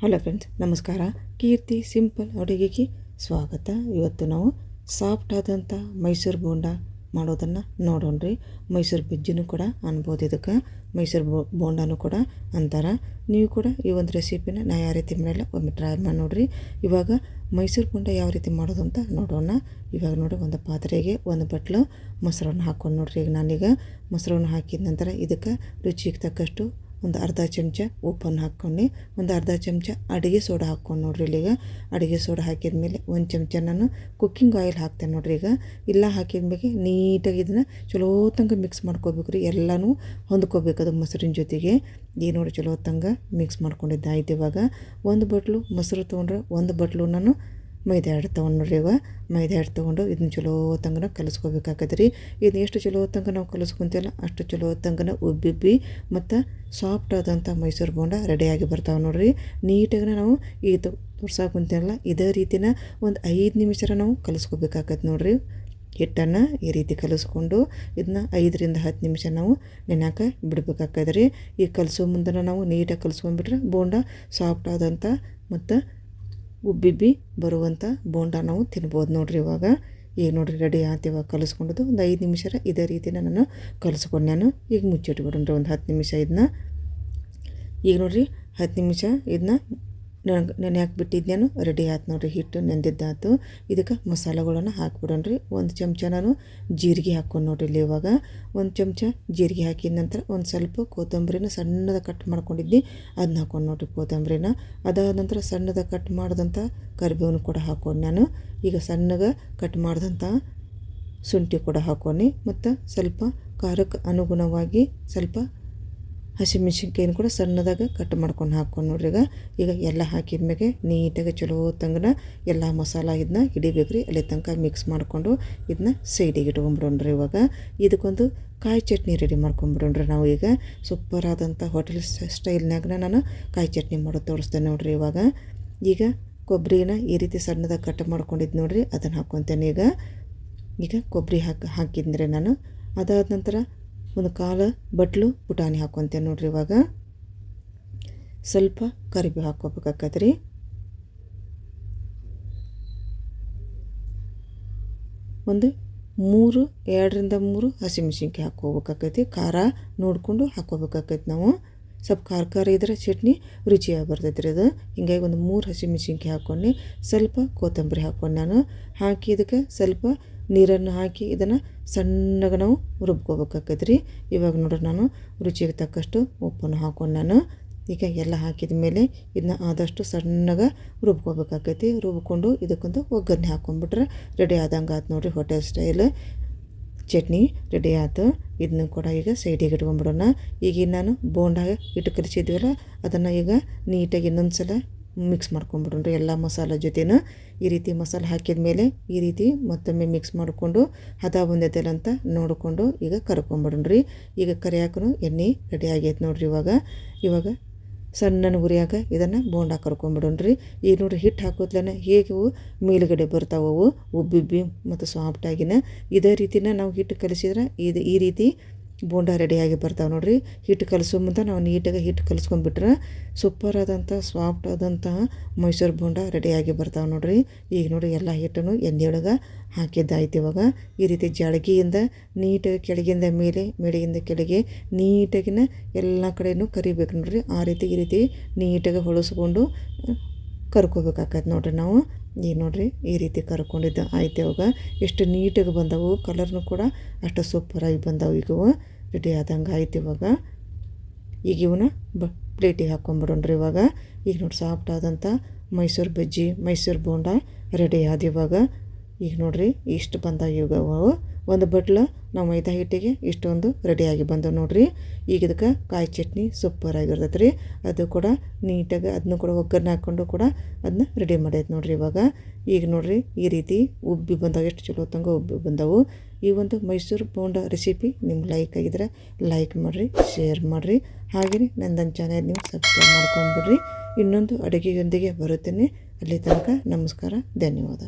Hello friends, ನಮಸ್ಕಾರ. ಕೀರ್ತಿ simple ಅಡುಗೆಗೆ ಸ್ವಾಗತ. ಇವತ್ತು ನಾವು ಸಾಫ್ಟ್ ಆದಂಥ ಮೈಸೂರು ಬೋಂಡ ಮಾಡೋದನ್ನು ನೋಡೋಣ್ರಿ. ಮೈಸೂರು ಬಜ್ಜಿನೂ ಕೂಡ ಅನ್ಬೋದು, ಇದಕ್ಕೆ ಮೈಸೂರು ಬೋಂಡನೂ ಕೂಡ ಅಂತಾರೆ. ನೀವು ಕೂಡ ಈ ಒಂದು ರೆಸಿಪಿನ ನಾ ಯಾವ ರೀತಿ ಮಾಡಿಲ್ಲ ಒಮ್ಮೆ ಟ್ರೈ ಮಾಡಿ ನೋಡಿರಿ. ಇವಾಗ ಮೈಸೂರು ಬೋಂಡ ಯಾವ ರೀತಿ ಮಾಡೋದು ಅಂತ ನೋಡೋಣ. ಇವಾಗ ನೋಡಿ, ಒಂದು ಪಾತ್ರೆಗೆ ಒಂದು ಬಟ್ಲು ಮೊಸರನ್ನು ಹಾಕ್ಕೊಂಡು ನೋಡಿರಿ. ಈಗ ನಾನೀಗ ಮೊಸರನ್ನು ಹಾಕಿದ ನಂತರ ಇದಕ್ಕೆ ರುಚಿಗೆ ತಕ್ಕಷ್ಟು ಒಂದು ಅರ್ಧ ಚಮಚ ಉಪ್ಪನ್ನು ಹಾಕ್ಕೊಂಡು ಒಂದು ಅರ್ಧ ಚಮಚ ಅಡುಗೆ ಸೋಡಾ ಹಾಕ್ಕೊಂಡು ನೋಡ್ರಿ. ಇಲ್ಲಿಗ ಅಡುಗೆ ಸೋಡಾ ಹಾಕಿದ ಮೇಲೆ ಒಂದು ಚಮಚ ನಾನು ಕುಕ್ಕಿಂಗ್ ಆಯಿಲ್ ಹಾಕ್ತೇನೆ ನೋಡ್ರಿ. ಈಗ ಎಲ್ಲ ಹಾಕಿದ ಮೇಲೆ ನೀಟಾಗಿ ಇದನ್ನು ಚಲೋ ತಂಗ ಮಿಕ್ಸ್ ಮಾಡ್ಕೋಬೇಕು ರೀ. ಎಲ್ಲನೂ ಹೊಂದ್ಕೋಬೇಕು ಅದು ಮೊಸರಿನ ಜೊತೆಗೆ. ಈಗ ನೋಡಿ, ಚಲೋ ತಂಗ ಮಿಕ್ಸ್ ಮಾಡ್ಕೊಂಡಿದ್ದೆ. ಆಯ್ತು, ಇವಾಗ ಒಂದು ಬಟ್ಲು ಮೊಸರು ತೊಗೊಂಡ್ರೆ ಒಂದು ಬಟ್ಲು ನಾನು ಮೈದಾ ಹಿಟ್ಟು ತೊಗೊಂಡು ನೋಡ್ರಿ. ಇವಾಗ ಮೈದಾ ಹಿಟ್ಟು ತೊಗೊಂಡು ಇದನ್ನ ಚಲೋ ತಂಗನ ಕಲಿಸ್ಕೋಬೇಕಾಗತ್ತೆ ರೀ. ಇದನ್ನ ಎಷ್ಟು ಚಲೋ ತಂಗ ನಾವು ಕಲಿಸ್ಕೊತೀವಲ್ಲ ಅಷ್ಟು ಚಲೋ ತಂಗನ ಉಬ್ಬಿ ಮತ್ತು ಸಾಫ್ಟ್ ಆದಂಥ ಮೈಸೂರು ಬೋಂಡ ರೆಡಿಯಾಗಿ ಬರ್ತಾವೆ ನೋಡ್ರಿ. ನೀಟಾಗಿ ನಾವು ಈಗ ತೋರ್ಸಾಕ ಕುಂತೀನಲ್ಲ ಇದೇ ರೀತಿನ ಒಂದು 5 ನಿಮಿಷ ನಾವು ಕಲಿಸ್ಕೋಬೇಕಾಗತ್ತೆ ನೋಡ್ರಿ. ಹಿಟ್ಟನ್ನು ಈ ರೀತಿ ಕಲಿಸ್ಕೊಂಡು ಇದನ್ನ 5 ರಿಂದ 10 ನಿಮಿಷ ನಾವು ನೆನೆಯಾಕ ಬಿಡ್ಬೇಕಾಗ್ತದೆ ರೀ. ಈ ಕಲಿಸೋ ಮುಂದೆ ನಾವು ನೀಟಾಗಿ ಕಲಿಸ್ಕೊಂಡ್ಬಿಟ್ರೆ ಬೋಂಡ ಸಾಫ್ಟ್ ಆದಂಥ ಮತ್ತು ಉಬ್ಬಿಬ್ಬಿ ಬರುವಂಥ ಬೋಂಡ ನಾವು ತಿನ್ಬೋದು ನೋಡ್ರಿ. ಇವಾಗ ಈಗ ನೋಡ್ರಿ ರೆಡಿ ಆಯ್ತು. ಇವಾಗ ಕಲಿಸ್ಕೊಂಡದ್ದು ಒಂದು 5 ನಿಮಿಷ ಇದೇ ರೀತಿನ ನಾನು ಕಲಿಸ್ಕೊಂಡು ನಾನು ಈಗ ಮುಚ್ಚಿಟ್ಬಿಡ್ರಿ ಒಂದು 10 ನಿಮಿಷ. ಇದನ್ನ ಈಗ ನೋಡ್ರಿ 10 ನಿಮಿಷ ಇದನ್ನ ನೆನೆ ಹಾಕ್ಬಿಟ್ಟಿದ್ದು ರೆಡಿ ಆಯ್ತು ನೋಡ್ರಿ. ಹಿಟ್ಟು ನೆಂದಿದ್ದಾಯ್ತು. ಇದಕ್ಕೆ ಮಸಾಲೆಗಳನ್ನು ಹಾಕ್ಬಿಡೋಣ್ರಿ. ಒಂದು ಚಮಚ ನಾನು ಜೀರಿಗೆ ಹಾಕ್ಕೊಂಡು ನೋಡ್ರಿ. ಇಲ್ಲಿ ಇವಾಗ ಒಂದು ಚಮಚ ಜೀರಿಗೆ ಹಾಕಿದ ನಂತರ ಒಂದು ಸ್ವಲ್ಪ ಕೊತ್ತಂಬರಿನ ಸಣ್ಣದ ಕಟ್ ಮಾಡ್ಕೊಂಡಿದ್ದಿ ಅದನ್ನ ಹಾಕ್ಕೊಂಡು ನೋಡ್ರಿ. ಕೊತ್ತಂಬರಿನ ಅದಾದ ನಂತರ ಸಣ್ಣದ ಕಟ್ ಮಾಡಿದಂಥ ಕರಿಬೇವನ್ನು ಕೂಡ ಹಾಕ್ಕೊಂಡು ನಾನು ಈಗ ಸಣ್ಣಗೆ ಕಟ್ ಮಾಡಿದಂಥ ಶುಂಠಿ ಕೂಡ ಹಾಕ್ಕೊಂಡು ಮತ್ತು ಸ್ವಲ್ಪ ಖಾರಕ್ಕೆ ಅನುಗುಣವಾಗಿ ಸ್ವಲ್ಪ ಹಸಿಮೆಣ್ಸಿನ್ಕಾಯಿನ ಕೂಡ ಸಣ್ಣದಾಗಿ ಕಟ್ ಮಾಡ್ಕೊಂಡು ಹಾಕ್ಕೊಂಡು ನೋಡ್ರಿ. ಈಗ ಎಲ್ಲ ಹಾಕಿದ ಮ್ಯಾಗೆ ನೀಟಾಗಿ ಚಲೋ ತಂಗನ ಎಲ್ಲ ಮಸಾಲ ಇದನ್ನ ಹಿಡಿಬೇಕು ರೀ. ಅಲ್ಲಿ ತನಕ ಮಿಕ್ಸ್ ಮಾಡಿಕೊಂಡು ಇದನ್ನ ಸೈಡಿಗೆ ಇಟ್ಕೊಂಡ್ಬಿಡೋಣ್ರಿ. ಇವಾಗ ಇದಕ್ಕೊಂದು ಕಾಯಿ ಚಟ್ನಿ ರೆಡಿ ಮಾಡ್ಕೊಂಡ್ಬಿಡೋಣ್ರಿ. ನಾವು ಈಗ ಸೂಪರ್ ಆದಂಥ ಹೋಟೆಲ್ ಸ್ಟೈಲ್ನಾಗ ನಾನು ಕಾಯಿ ಚಟ್ನಿ ಮಾಡೋದು ತೋರಿಸ್ತೇನೆ ನೋಡ್ರಿ. ಈಗ ಕೊಬ್ಬರಿನ ಈ ರೀತಿ ಸಣ್ಣದಾಗಿ ಕಟ್ ಮಾಡ್ಕೊಂಡಿದ್ದು ನೋಡ್ರಿ, ಅದನ್ನು ಹಾಕ್ಕೊತೇನೆ. ಈಗ ಕೊಬ್ಬರಿ ಹಾಕಿದ್ರೆ ನಾನು ಅದಾದ ನಂತರ ಒಂದು 1/4 ಬಟ್ಲು ಪುಟಾಣಿ ಹಾಕ್ಕೊತೇನೆ ನೋಡ್ರಿ. ಇವಾಗ ಸ್ವಲ್ಪ ಕರಿಬೇವು ಹಾಕ್ಕೋಬೇಕಾಗತ್ತೆ ರೀ. ಒಂದು 2 ರಿಂದ 3 ಹಸಿಮೆಣ್ಸಿನ್ಕಾಯಿ ಹಾಕ್ಕೋಬೇಕಾಗೈತಿ. ಖಾರ ನೋಡಿಕೊಂಡು ಹಾಕ್ಕೋಬೇಕಾಗೈತಿ. ನಾವು ಸ್ವಲ್ಪ ಖಾರ ಇದ್ರೆ ಚಟ್ನಿ ರುಚಿಯಾಗಿ ಬರ್ತೈತೆ ರೀ ಅದು. ಹಿಂಗಾಗಿ ಒಂದು 3 ಹಸಿಮೆಣ್ಸಿನ್ಕಾಯಿ ಹಾಕ್ಕೊಂಡು ಸ್ವಲ್ಪ ಕೊತ್ತಂಬರಿ ಹಾಕ್ಕೊಂಡು ನಾನು ಹಾಕಿ ಇದಕ್ಕೆ ಸ್ವಲ್ಪ ನೀರನ್ನು ಹಾಕಿ ಇದನ್ನು ಸಣ್ಣಗೆ ನಾವು ರುಬ್ಕೋಬೇಕಾಗತ್ತೆ ರೀ. ಇವಾಗ ನೋಡ್ರಿ ನಾನು ರುಚಿಗೆ ತಕ್ಕಷ್ಟು ಉಪ್ಪನ್ನು ಹಾಕ್ಕೊಂಡು ನಾನು ಈಗ ಎಲ್ಲ ಹಾಕಿದ ಮೇಲೆ ಇದನ್ನ ಆದಷ್ಟು ಸಣ್ಣಗೆ ರುಬ್ಕೋಬೇಕಾಗೈತಿ. ರುಬ್ಕೊಂಡು ಇದಕ್ಕೊಂದು ಒಗ್ಗರಣೆ ಹಾಕ್ಕೊಂಡ್ಬಿಟ್ರೆ ರೆಡಿ ಆದಂಗೆ ಆಯ್ತು ನೋಡ್ರಿ. ಹೋಟೆಲ್ ಸ್ಟೈಲ್ ಚಟ್ನಿ ರೆಡಿ ಆಯ್ತು. ಇದನ್ನು ಕೂಡ ಈಗ ಸೈಡಿಗೆ ಇಟ್ಕೊಂಡ್ಬಿಡೋಣ. ಈಗ ನಾನು ಬೋಂಡ ಇಟ್ಟು ಕಲಿಸಿದ್ವಲ್ಲ ಅದನ್ನು ಈಗ ನೀಟಾಗಿ ಇನ್ನೊಂದು ಸಲ ಮಿಕ್ಸ್ ಮಾಡ್ಕೊಂಡ್ಬಿಡ್ರಿ. ಎಲ್ಲ ಮಸಾಲೆ ಜೊತೆನೂ ಈ ರೀತಿ ಮಸಾಲೆ ಹಾಕಿದ ಮೇಲೆ ಈ ರೀತಿ ಮತ್ತೊಮ್ಮೆ ಮಿಕ್ಸ್ ಮಾಡಿಕೊಂಡು ಹದ ಬಂದೈತಲ್ಲ ಅಂತ ನೋಡಿಕೊಂಡು ಈಗ ಕರ್ಕೊಂಬಿಡ್ರಿ. ಈಗ ಕರಿಯಾಕೂ ಎಣ್ಣೆ ರೆಡಿ ಆಗೈತೆ ನೋಡ್ರಿ. ಇವಾಗ ಸಣ್ಣ ಉರಿಯಾಗ ಇದನ್ನು ಬೋಂಡ ಕರ್ಕೊಂಬಿಡೋಣ್ರಿ. ಈಗ ನೋಡ್ರಿ ಹಿಟ್ಟು ಹಾಕೋದ್ಲೇ ಹೇಗೆ ಮೇಲುಗಡೆ ಬರ್ತಾವವು ಉಬ್ಬಿಬ್ಬಿ ಮತ್ತು ಸಾಫ್ಟಾಗಿನ ಇದೇ ರೀತಿನ ನಾವು ಹಿಟ್ಟು ಕಲಿಸಿದ್ರೆ ಈ ರೀತಿ ಬೋಂಡ ರೆಡಿಯಾಗಿ ಬರ್ತಾವೆ ನೋಡ್ರಿ. ಹಿಟ್ಟು ಕಲಿಸೋ ಮುಂದೆ ನಾವು ನೀಟಾಗಿ ಹಿಟ್ಟು ಕಲಿಸ್ಕೊಂಡ್ಬಿಟ್ರೆ ಸೂಪರ್ ಆದಂಥ ಸಾಫ್ಟ್ ಆದಂತಹ ಮೈಸೂರು ಬೋಂಡ ರೆಡಿಯಾಗಿ ಬರ್ತಾವೆ ನೋಡ್ರಿ. ಈಗ ನೋಡಿ ಎಲ್ಲ ಹಿಟ್ಟನ್ನು ಎಣ್ಣೆಯೊಳಗೆ ಹಾಕಿದ್ದಾಯ್ತು. ಇವಾಗ ಈ ರೀತಿ ಜಳಗಿಯಿಂದ ನೀಟಾಗಿ ಕೆಳಗಿಂದ ಮೇಲೆ ಮೇಲಿಂದ ಕೆಳಗೆ ನೀಟಾಗಿನ ಎಲ್ಲ ಕಡೆಯೂ ಕರಿಬೇಕು ನೋಡ್ರಿ. ಈ ರೀತಿ ನೀಟಾಗಿ ಹೊಳಿಸ್ಕೊಂಡು ಕರ್ಕೋಬೇಕಾಗತ್ತೆ ನೋಡ್ರಿ. ನಾವು ಈಗ ನೋಡ್ರಿ ಈ ರೀತಿ ಕರ್ಕೊಂಡಿದ್ದು ಆಯ್ತು. ಇವಾಗ ಎಷ್ಟು ನೀಟಾಗಿ ಬಂದವು, ಕಲರ್ನು ಕೂಡ ಅಷ್ಟು ಸೂಪರಾಗಿ ಬಂದವು. ಈಗ ರೆಡಿ ಆದಂಗೆ ಆಯ್ತು. ಈಗ ಇವನ್ನ ಪ್ಲೇಟಿಗೆ ಹಾಕ್ಕೊಂಬಿಡೋಣ್ರಿ. ಈಗ ನೋಡಿ ಸಾಫ್ಟ್ ಆದಂಥ ಮೈಸೂರು ಬಜ್ಜಿ ಮೈಸೂರು ಬೋಂಡ ರೆಡಿ ಆದ. ಈಗ ನೋಡ್ರಿ ಇಷ್ಟು ಬಂದಾವ. ಈಗ ಒಂದು ಬಟ್ಲು ನಾವು ಮೈದಾ ಹಿಟ್ಟಿಗೆ ಇಷ್ಟೊಂದು ರೆಡಿಯಾಗಿ ಬಂದವು ನೋಡ್ರಿ. ಈಗ ಇದಕ್ಕೆ ಕಾಯಿ ಚಟ್ನಿ ಸೂಪರಾಗಿರ್ತೈತೆ ರೀ. ಅದು ಕೂಡ ನೀಟಾಗಿ ಅದನ್ನು ಕೂಡ ಒಗ್ಗರಣೆ ಹಾಕ್ಕೊಂಡು ಕೂಡ ಅದನ್ನ ರೆಡಿ ಮಾಡೈತೆ ನೋಡ್ರಿ. ಈಗ ನೋಡ್ರಿ ಈ ರೀತಿ ಉಬ್ಬಿ ಬಂದವು, ಎಷ್ಟು ಚಲೋ ತಂಗ ಉಬ್ಬಿ ಬಂದವು. ಈ ಒಂದು ಮೈಸೂರು ಬೋಂಡ ರೆಸಿಪಿ ನಿಮ್ಗೆ ಲೈಕ್ ಆಗಿದ್ರೆ ಲೈಕ್ ಮಾಡಿರಿ, ಶೇರ್ ಮಾಡಿರಿ. ಹಾಗೆಯೇ ನನ್ನ ಚಾನೆಲ್ ನೀವು ಸಬ್ಸ್ಕ್ರೈಬ್ ಮಾಡ್ಕೊಂಡ್ಬಿಡ್ರಿ. ಇನ್ನೊಂದು ಅಡುಗೆಯೊಂದಿಗೆ ಬರುತ್ತೇನೆ. ಅಲ್ಲಿ ತನಕ ನಮಸ್ಕಾರ, ಧನ್ಯವಾದ.